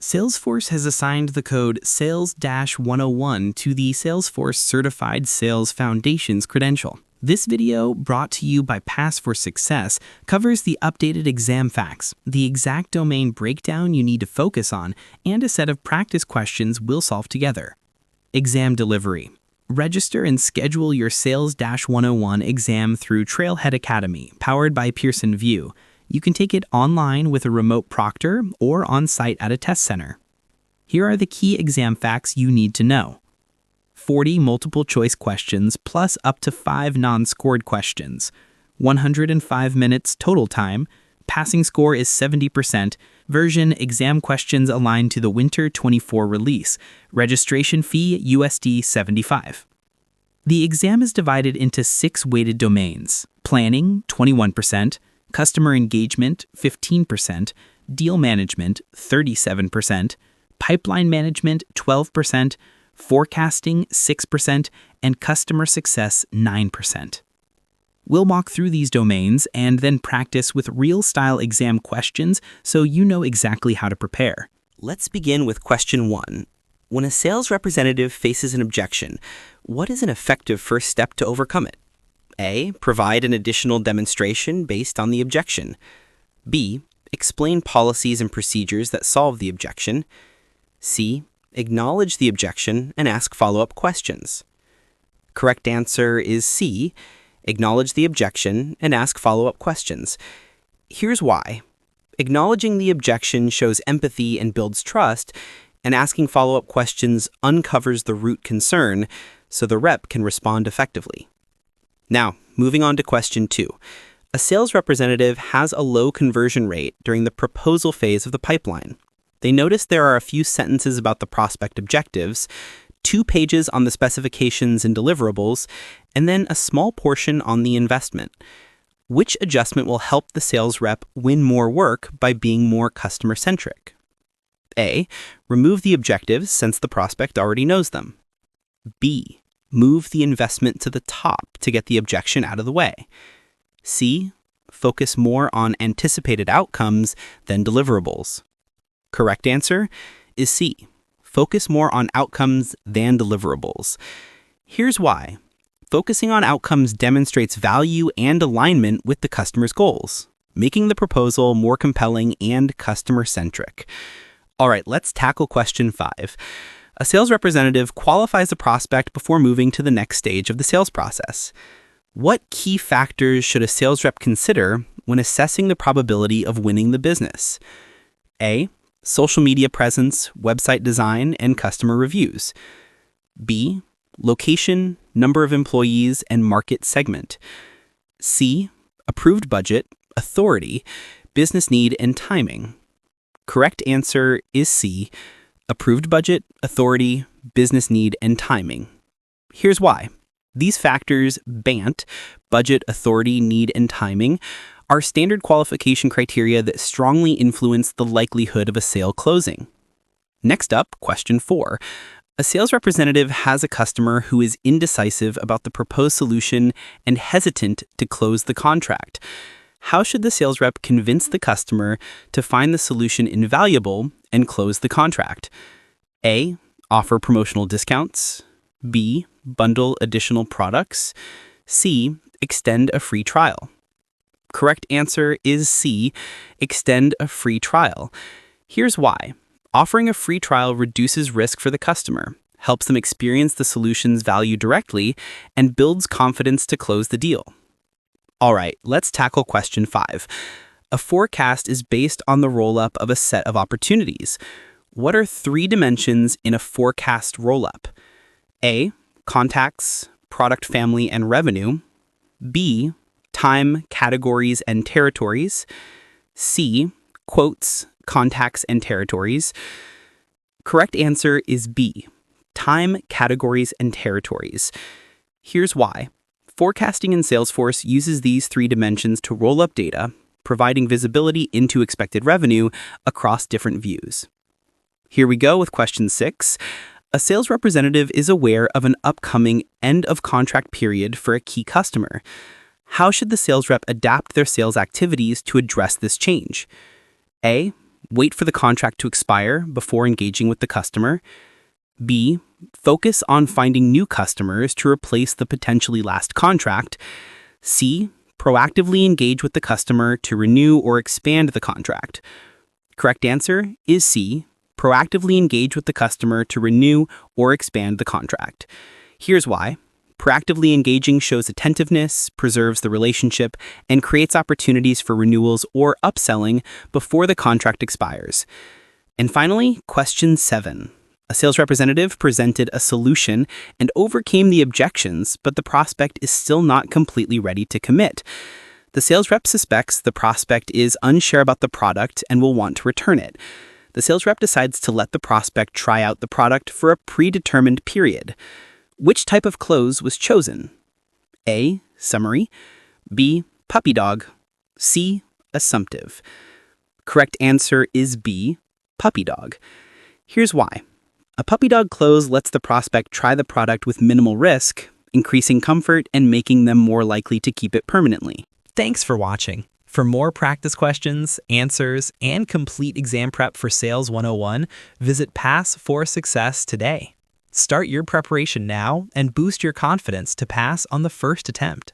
Salesforce has assigned the code Sales-101 to the Salesforce Certified Sales Foundations credential. This video, brought to you by Pass for Success, covers the updated exam facts, the exact domain breakdown you need to focus on, and a set of practice questions we'll solve together. Exam delivery. Register and schedule your Sales-101 exam through Trailhead Academy, powered by Pearson VUE. You can take it online with a remote proctor or on-site at a test center. Here are the key exam facts you need to know. 40 multiple-choice questions plus up to 5 non-scored questions. 105 minutes total time. Passing score is 70%. Version exam questions aligned to the Winter 24 release. Registration fee USD 75. The exam is divided into 6 weighted domains. Planning 21%. Customer engagement, 15%, deal management, 37%, pipeline management, 12%, forecasting, 6%, and customer success, 9%. We'll walk through these domains and then practice with real-style exam questions so you know exactly how to prepare. Let's begin with question 1. When a sales representative faces an objection, what is an effective first step to overcome it? A. Provide an additional demonstration based on the objection. B. Explain policies and procedures that solve the objection. C. Acknowledge the objection and ask follow-up questions. Correct answer is C. Acknowledge the objection and ask follow-up questions. Here's why. Acknowledging the objection shows empathy and builds trust, and asking follow-up questions uncovers the root concern so the rep can respond effectively. Now, moving on to question 2. A sales representative has a low conversion rate during the proposal phase of the pipeline. They notice there are a few sentences about the prospect objectives, 2 pages on the specifications and deliverables, and then a small portion on the investment. Which adjustment will help the sales rep win more work by being more customer-centric? A. Remove the objectives since the prospect already knows them. B. Move the investment to the top to get the objection out of the way. C. Focus more on anticipated outcomes than deliverables. Correct answer is C. Focus more on outcomes than deliverables. Here's why. Focusing on outcomes demonstrates value and alignment with the customer's goals, making the proposal more compelling and customer-centric. All right, let's tackle question 5. A sales representative qualifies a prospect before moving to the next stage of the sales process. What key factors should a sales rep consider when assessing the probability of winning the business? A. Social media presence, website design, and customer reviews. B. Location, number of employees, and market segment. C. Approved budget, authority, business need, and timing. Correct answer is C. Approved budget, authority, business need, and timing. Here's why. These factors, BANT, budget, authority, need, and timing, are standard qualification criteria that strongly influence the likelihood of a sale closing. Next up, question 4. A sales representative has a customer who is indecisive about the proposed solution and hesitant to close the contract. How should the sales rep convince the customer to find the solution invaluable and close the contract? A. Offer promotional discounts. B. Bundle additional products. C. Extend a free trial. Correct answer is C. Extend a free trial. Here's why. Offering a free trial reduces risk for the customer, helps them experience the solution's value directly, and builds confidence to close the deal. All right, let's tackle question 5. A forecast is based on the roll-up of a set of opportunities. What are 3 dimensions in a forecast roll-up? A. Contacts, product family, and revenue. B. Time, categories, and territories. C. Quotes, contacts, and territories. Correct answer is B. Time, categories, and territories. Here's why. Forecasting in Salesforce uses these 3 dimensions to roll up data, providing visibility into expected revenue across different views. Here we go with question 6. A sales representative is aware of an upcoming end-of-contract period for a key customer. How should the sales rep adapt their sales activities to address this change? A. Wait for the contract to expire before engaging with the customer. B. Focus on finding new customers to replace the potentially last contract. C. Proactively engage with the customer to renew or expand the contract. Correct answer is C. Proactively engage with the customer to renew or expand the contract. Here's why. Proactively engaging shows attentiveness, preserves the relationship, and creates opportunities for renewals or upselling before the contract expires. And finally, question 7. A sales representative presented a solution and overcame the objections, but the prospect is still not completely ready to commit. The sales rep suspects the prospect is unsure about the product and will want to return it. The sales rep decides to let the prospect try out the product for a predetermined period. Which type of close was chosen? A. Summary. B. Puppy dog. C. Assumptive. Correct answer is B. Puppy dog. Here's why. A puppy dog close lets the prospect try the product with minimal risk, increasing comfort and making them more likely to keep it permanently. Thanks for watching. For more practice questions, answers, and complete exam prep for Sales 101, visit Pass for Success today. Start your preparation now and boost your confidence to pass on the first attempt.